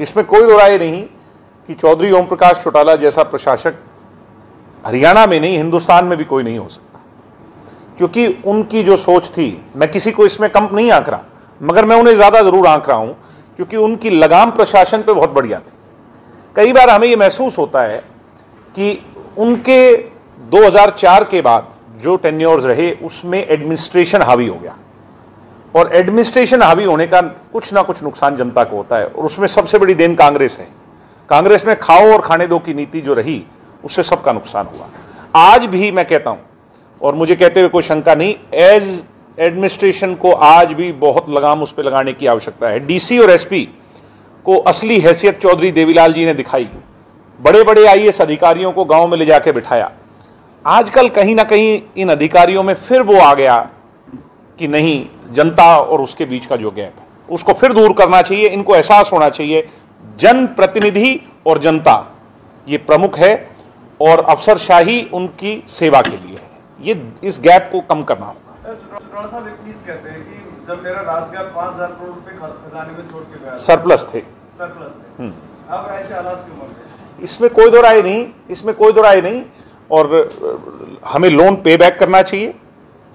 इसमें कोई दो राय नहीं कि चौधरी ओम प्रकाश चौटाला जैसा प्रशासक हरियाणा में नहीं, हिंदुस्तान में भी कोई नहीं हो सकता, क्योंकि उनकी जो सोच थी, मैं किसी को इसमें कम नहीं आंक रहा, मगर मैं उन्हें ज्यादा जरूर आंक रहा हूं क्योंकि उनकी लगाम प्रशासन पे बहुत बढ़िया थी। कई बार हमें यह महसूस होता है कि उनके 2004 के बाद जो टेन्योर्स रहे उसमें एडमिनिस्ट्रेशन हावी हो गया, और एडमिनिस्ट्रेशन हावी होने का कुछ ना कुछ नुकसान जनता को होता है, और उसमें सबसे बड़ी देन कांग्रेस है। कांग्रेस में खाओ और खाने दो की नीति जो रही, उससे सबका नुकसान हुआ। आज भी मैं कहता हूं, और मुझे कहते हुए कोई शंका नहीं, एज एडमिनिस्ट्रेशन को आज भी बहुत लगाम उस पर लगाने की आवश्यकता है। डीसी और एसपी को असली हैसियत चौधरी देवीलाल जी ने दिखाई, बड़े बड़े आईएएस अधिकारियों को गांव में ले जाके बिठाया। आजकल कहीं ना कहीं इन अधिकारियों में फिर वो आ गया कि नहीं, जनता और उसके बीच का जो गैप है उसको फिर दूर करना चाहिए। इनको एहसास होना चाहिए जनप्रतिनिधि और जनता ये प्रमुख है, और अफसरशाही उनकी सेवा के लिए है। ये इस गैप को कम करना होगा। थोड़ा सा एक चीज कहते हैं कि जब मेरा राजगैर 5,000 करोड़ रुपए खजाने में छोड़ के गया, सरप्लस थे। अब ऐसे हालात क्यों बन गए? इसमें कोई दो राय नहीं, इसमें कोई दो राय नहीं। और हमें लोन पे बैक करना चाहिए,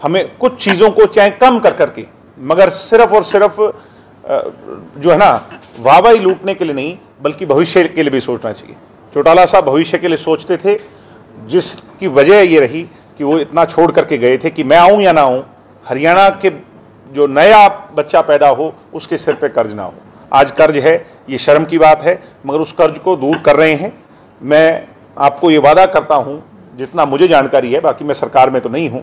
हमें कुछ चीजों को चाहे कम कर करके, मगर सिर्फ और सिर्फ जो है ना वाहवाही लूटने के लिए नहीं, बल्कि भविष्य के लिए भी सोचना चाहिए। चौटाला साहब भविष्य के लिए सोचते थे, जिसकी वजह ये रही कि वो इतना छोड़ करके गए थे कि मैं आऊं या ना आऊं, हरियाणा के जो नया बच्चा पैदा हो उसके सिर पे कर्ज ना हो। आज कर्ज है, ये शर्म की बात है, मगर उस कर्ज को दूर कर रहे हैं। मैं आपको ये वादा करता हूं, जितना मुझे जानकारी है, बाकी मैं सरकार में तो नहीं हूं,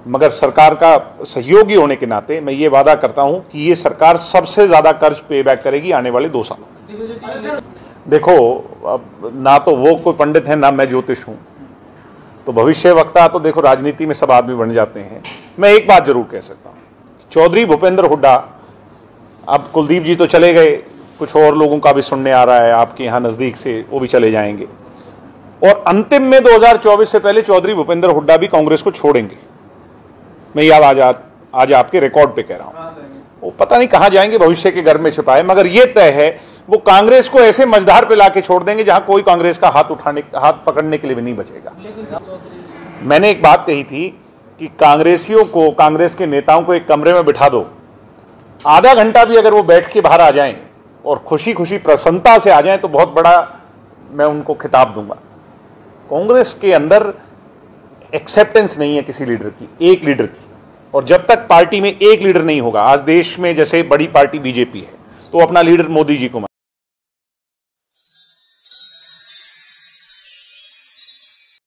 मगर सरकार का सहयोगी होने के नाते मैं ये वादा करता हूं कि ये सरकार सबसे ज्यादा कर्ज पे बैक करेगी आने वाले 2 सालों में। देखो, अब ना तो वो कोई पंडित है ना मैं ज्योतिष हूं, तो भविष्य वक्ता तो देखो राजनीति में सब आदमी बन जाते हैं। मैं एक बात जरूर कह सकता हूं, चौधरी भूपेंद्र हुड्डा, अब कुलदीप जी तो चले गए, कुछ और लोगों का भी सुनने आ रहा है आपके यहां नजदीक से, वो भी चले जाएंगे, और अंतिम में 2024 से पहले चौधरी भूपेंद्र हुड्डा भी कांग्रेस को छोड़ेंगे। मैं ये आज आपके रिकॉर्ड पे कह रहा हूं। वो पता नहीं कहां जाएंगे, भविष्य के घर में छिपाए, मगर ये तय है वो कांग्रेस को ऐसे मझधार पे लाके छोड़ देंगे जहां कोई कांग्रेस का हाथ पकड़ने के लिए भी नहीं बचेगा। मैंने एक बात कही थी कि कांग्रेसियों को, कांग्रेस के नेताओं को एक कमरे में बिठा दो, आधा घंटा भी अगर वो बैठ के बाहर आ जाएं और खुशी खुशी प्रसन्नता से आ जाएं तो बहुत बड़ा मैं उनको खिताब दूंगा। कांग्रेस के अंदर एक्सेप्टेंस नहीं है किसी लीडर की, एक लीडर की, और जब तक पार्टी में एक लीडर नहीं होगा, आज देश में जैसे बड़ी पार्टी बीजेपी है तो अपना लीडर मोदी जी को